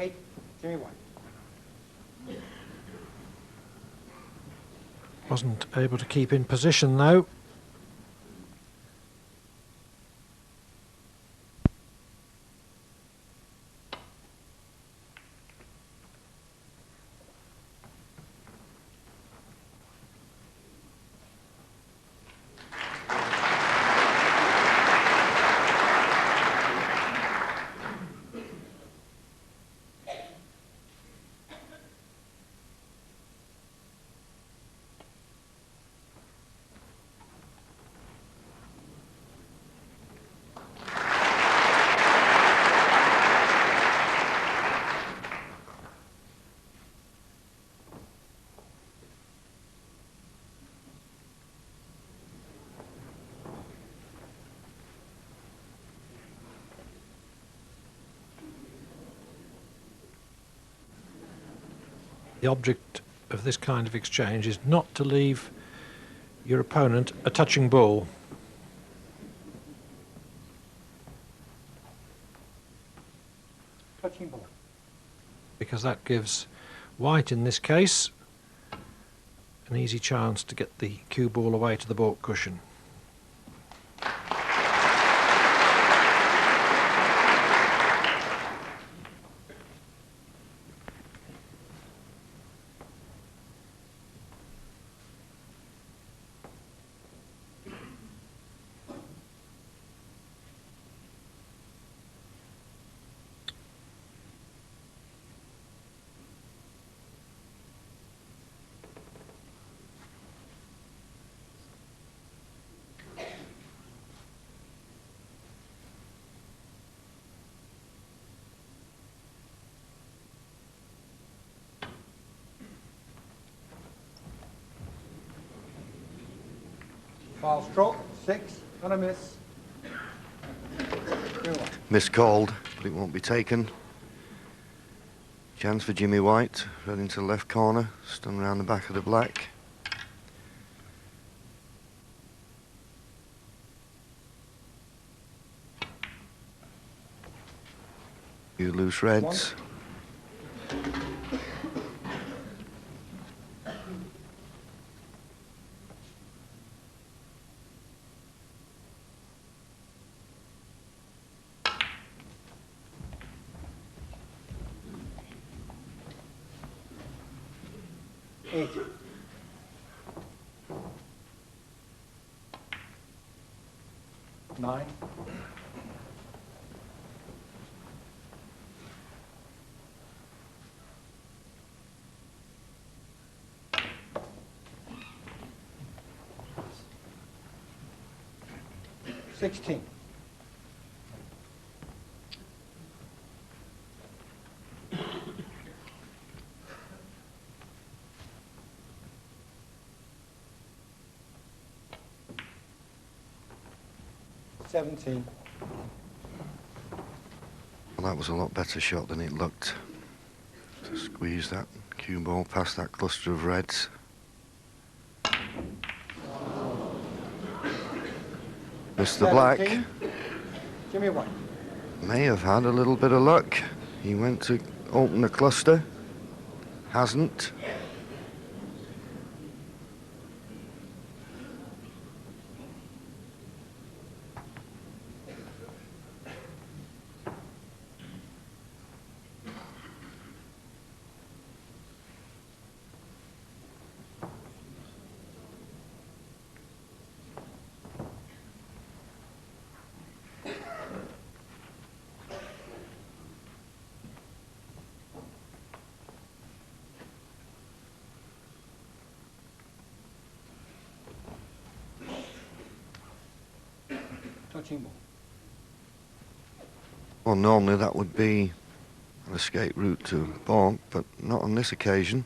8, Jimmy White. Wasn't able to keep in position though. The object of this kind of exchange is not to leave your opponent a touching ball. Touching ball. Because that gives White, in this case, an easy chance to get the cue ball away to the baulk cushion. Foul stroke, 6, and a miss. Miscalled, but it won't be taken. Chance for Jimmy White, right into the left corner, stun around the back of the black. Few loose reds. Nine. $16. $17. Well, that was a lot better shot than it looked. To squeeze that cue ball past that cluster of reds. Missed the black. Jimmy White. May have had a little bit of luck. He went to open the cluster. Hasn't. Touching ball. Well, normally that would be an escape route to baulk, but not on this occasion.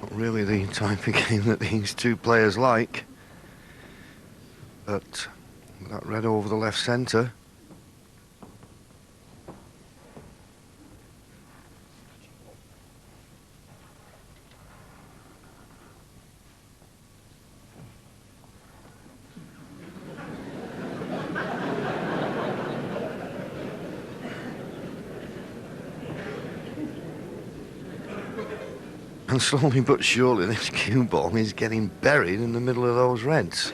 Not really the type of game that these two players like. But that red over the left centre. And slowly but surely this cue ball is getting buried in the middle of those reds.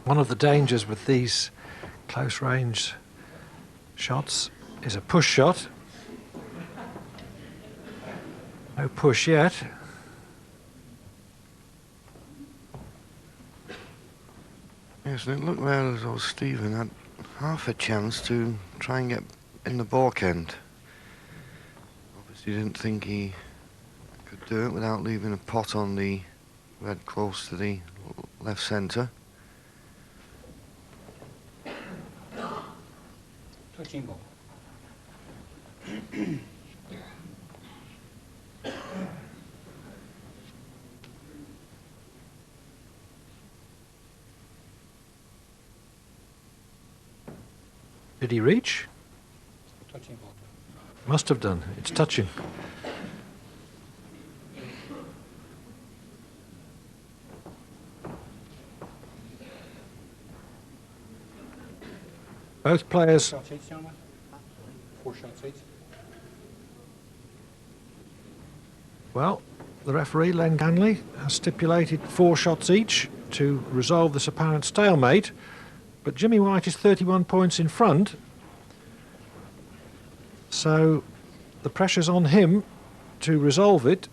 One of the dangers with these close range shots is a push shot. No push yet. Yes, and it looked there as though Stephen had half a chance to try and get in the balk end. Obviously didn't think he could do it without leaving a pot on the red close to the left centre. Touching ball. Did he reach? Touching ball. Must have done. It's touching. Both players. Shots each, gentlemen. 4 shots each. Well, the referee, Len Ganley, has stipulated 4 shots each to resolve this apparent stalemate. But Jimmy White is 31 points in front. So the pressure's on him to resolve it.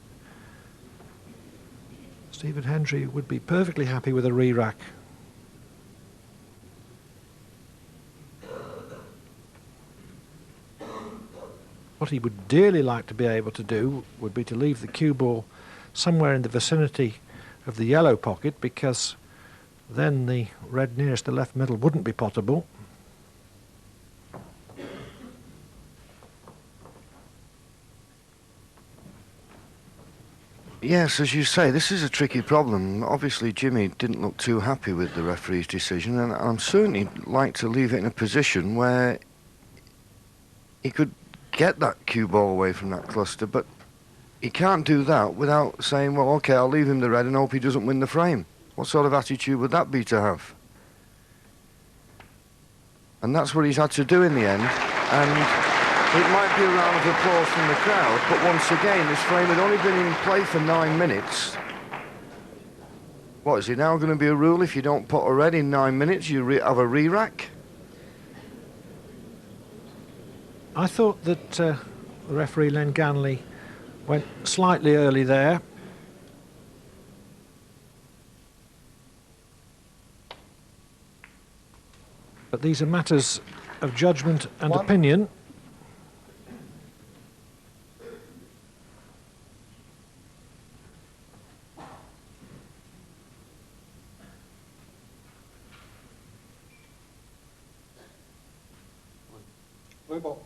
Stephen Hendry would be perfectly happy with a re-rack. What he would dearly like to be able to do would be to leave the cue ball somewhere in the vicinity of the yellow pocket, because then the red nearest the left middle wouldn't be potable. Yes, as you say, this is a tricky problem. Obviously, Jimmy didn't look too happy with the referee's decision, and I'm certainly like to leave it in a position where he could get that cue ball away from that cluster, but he can't do that without saying, well, OK, I'll leave him the red and hope he doesn't win the frame. What sort of attitude would that be to have? And that's what he's had to do in the end, and it might be a round of applause from the crowd, but once again, this frame had only been in play for 9 minutes. What, is it now going to be a rule if you don't put a red in 9 minutes, you have a re-rack? I thought that the referee, Len Ganley, went slightly early there. But these are matters of judgment and opinion. Blue ball.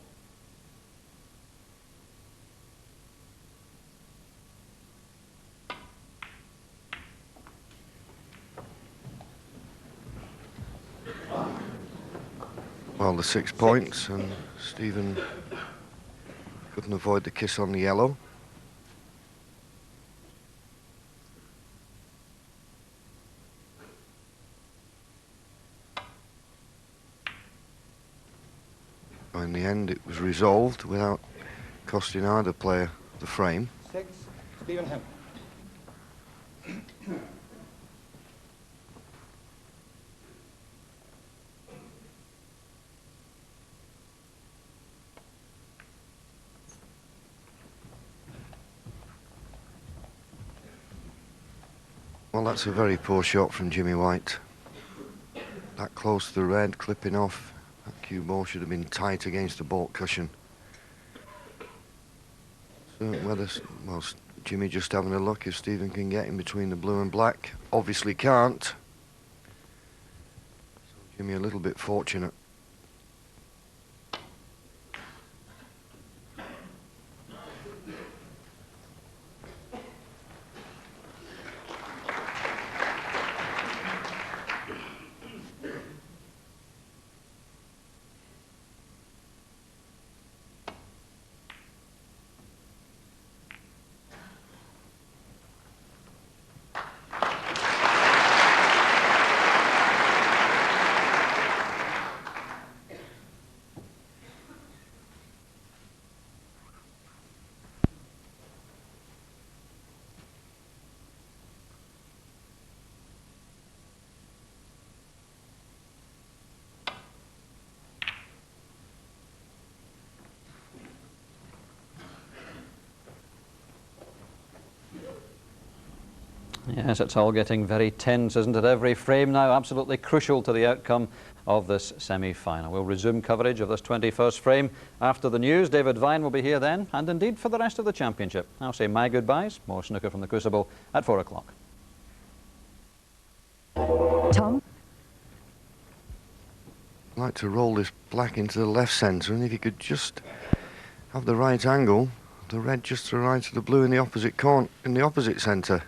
Well, the 6 points, and Stephen couldn't avoid the kiss on the yellow. In the end, it was resolved without costing either player the frame. 6, Stephen Hendry. Well, that's a very poor shot from Jimmy White. That close to the red, clipping off. That cue ball should have been tight against the baulk cushion. So whether, well, Jimmy just having a look if Stephen can get in between the blue and black. Obviously can't. So Jimmy a little bit fortunate. Yes, it's all getting very tense, isn't it? Every frame now absolutely crucial to the outcome of this semi-final. We'll resume coverage of this 21st frame after the news. David Vine will be here then, and indeed for the rest of the championship. I'll say my goodbyes. More snooker from the Crucible at 4 o'clock. Tom? I'd like to roll this black into the left centre, and if you could just have the right angle, the red just to the right of the blue in the opposite corner, in the opposite centre.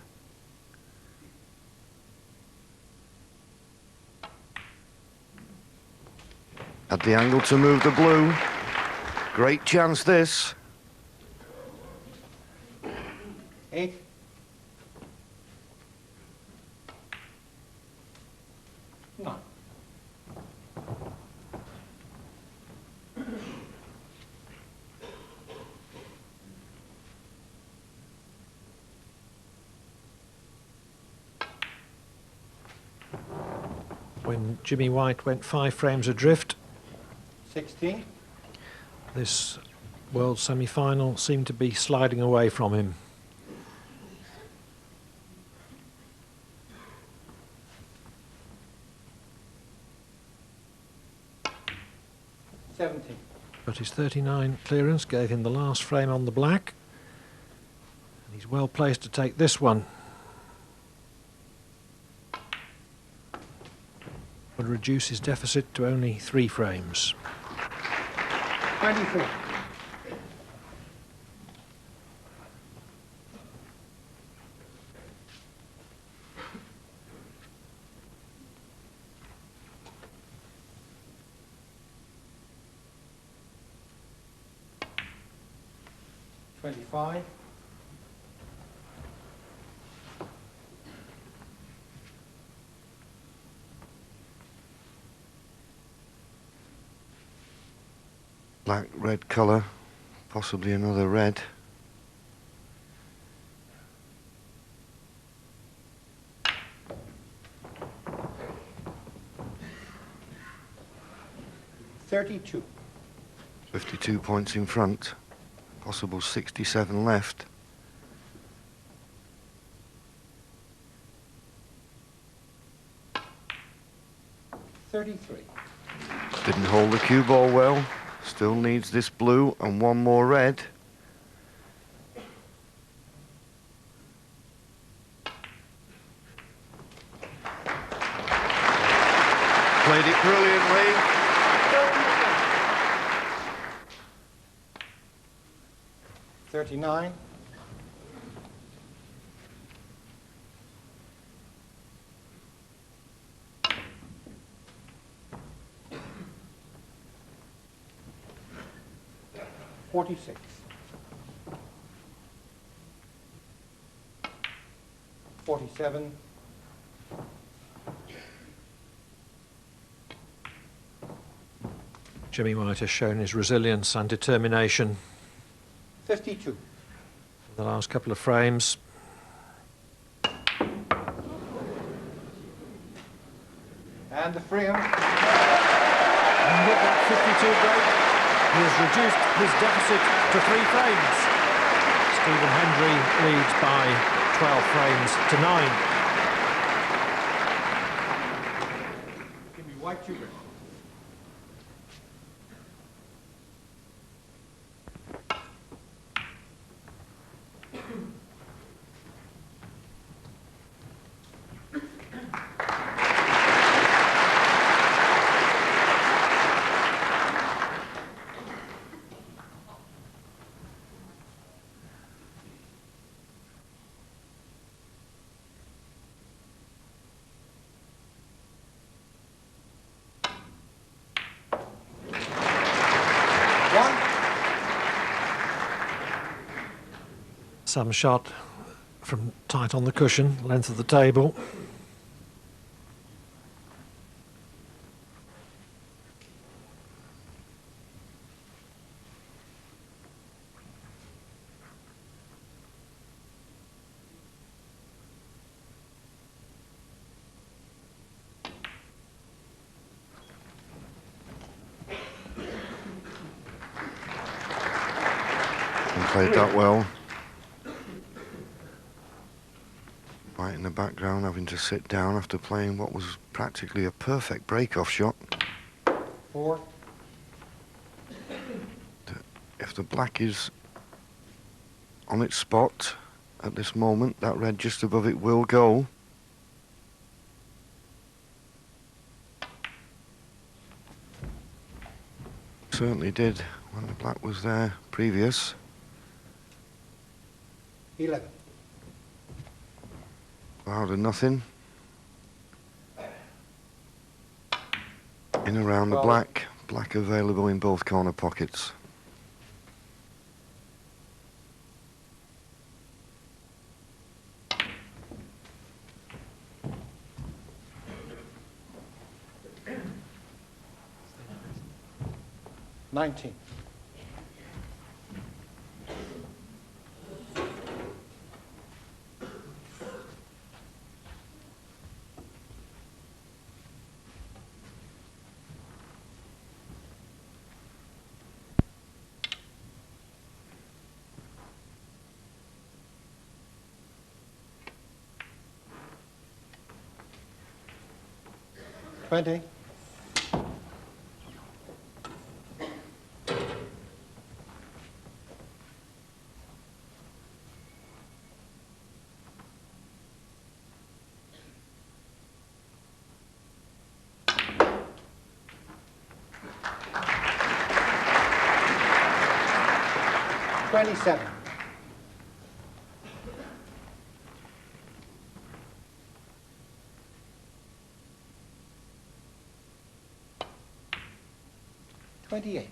Had the angle to move the blue. Great chance this. 8. Nine. When Jimmy White went 5 frames adrift, 16. this world semi-final seemed to be sliding away from him. 17. But his 39 clearance gave him the last frame on the black. And he's well placed to take this one. Would reduce his deficit to only 3 frames. 24. $25. Black, red colour, possibly another red. $32. 52 points in front, possible 67 left. $33. Didn't hold the cue ball well. Still needs this blue and one more red. Played it brilliantly. $39. $46. $47. Jimmy White has shown his resilience and determination 52. in the last couple of frames. And the frame. And with that 52 break, he has reduced his deficit to 3 frames. Stephen Hendry leads by 12 frames to 9. Give me white sugar. Some shot from tight on the cushion, length of the table. And played that well. Right in the background having to sit down after playing what was practically a perfect break-off shot. 4, If the black is on its spot at this moment, that red just above it will go. Certainly did when the black was there previous. 11. Out of nothing. In around the 12. black. Black available in both corner pockets. $19. $20. $27. $28.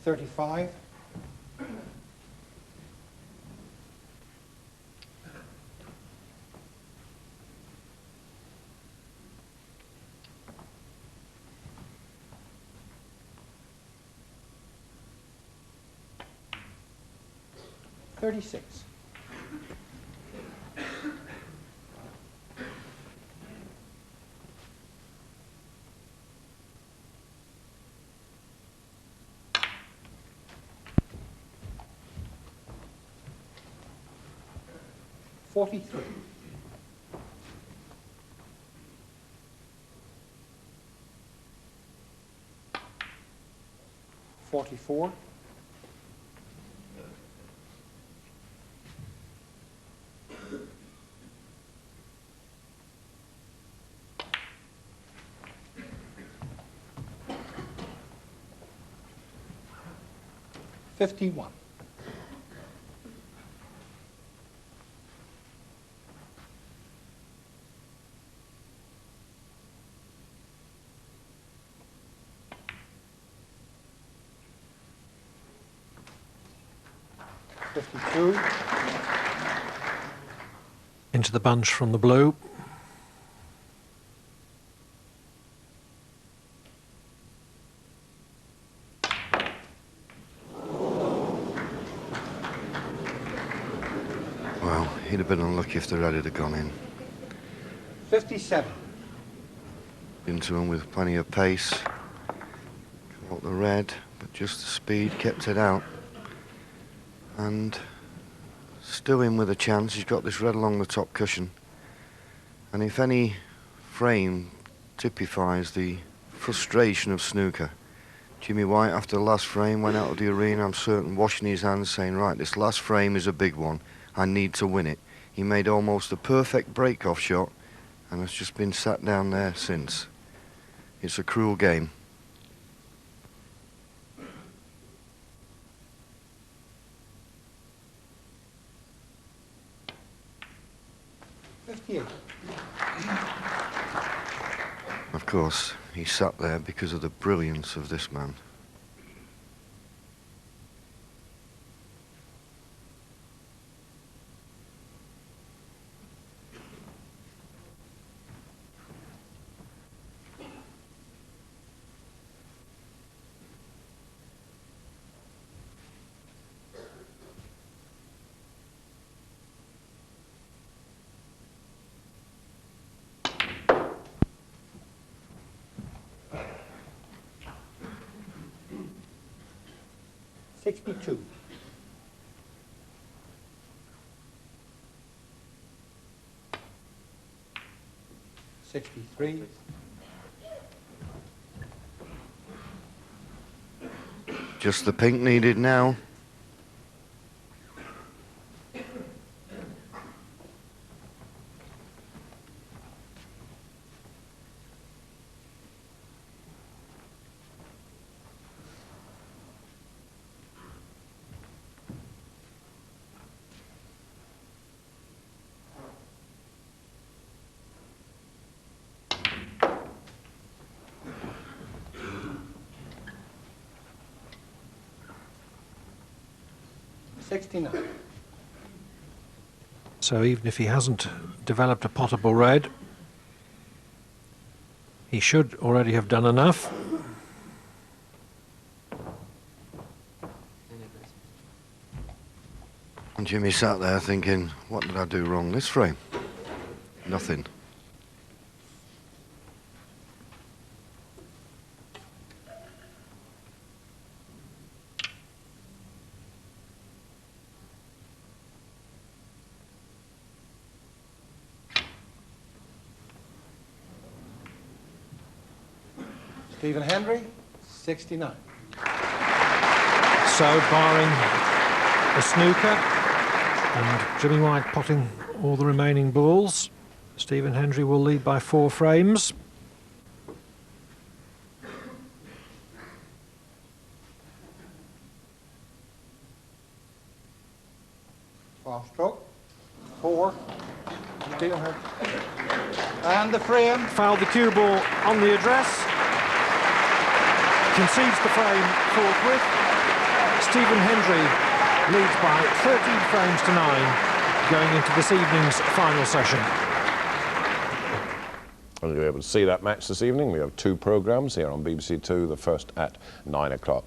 $35. $36. $43. $44. $51. $52. Into the bunch from the blue. Well, he'd have been unlucky if the red had gone in. 57. Into him with plenty of pace. Caught the red, but just the speed kept it out. And still in with a chance. He's got this red along the top cushion. And if any frame typifies the frustration of snooker, Jimmy White, after the last frame, went out of the arena, I'm certain, washing his hands, saying, right, this last frame is a big one. I need to win it. He made almost a perfect break-off shot and has just been sat down there since. It's a cruel game. $58. Of course, he sat there because of the brilliance of this man. 62. 63. 'Just the pink needed now. 69. So even if he hasn't developed a potable red, he should already have done enough. And Jimmy sat there thinking, what did I do wrong this frame? Nothing. Stephen Hendry, 69. So barring a snooker and Jimmy White potting all the remaining balls, Stephen Hendry will lead by 4 frames. Off stroke. 4. Stephen Hendry. And the frame. Fouled the cue ball on the address. Concedes the frame forthwith. Stephen Hendry leads by 13 frames to 9 going into this evening's final session. And you'll be able to see that match this evening. We have 2 programmes here on BBC Two, the first at 9 o'clock.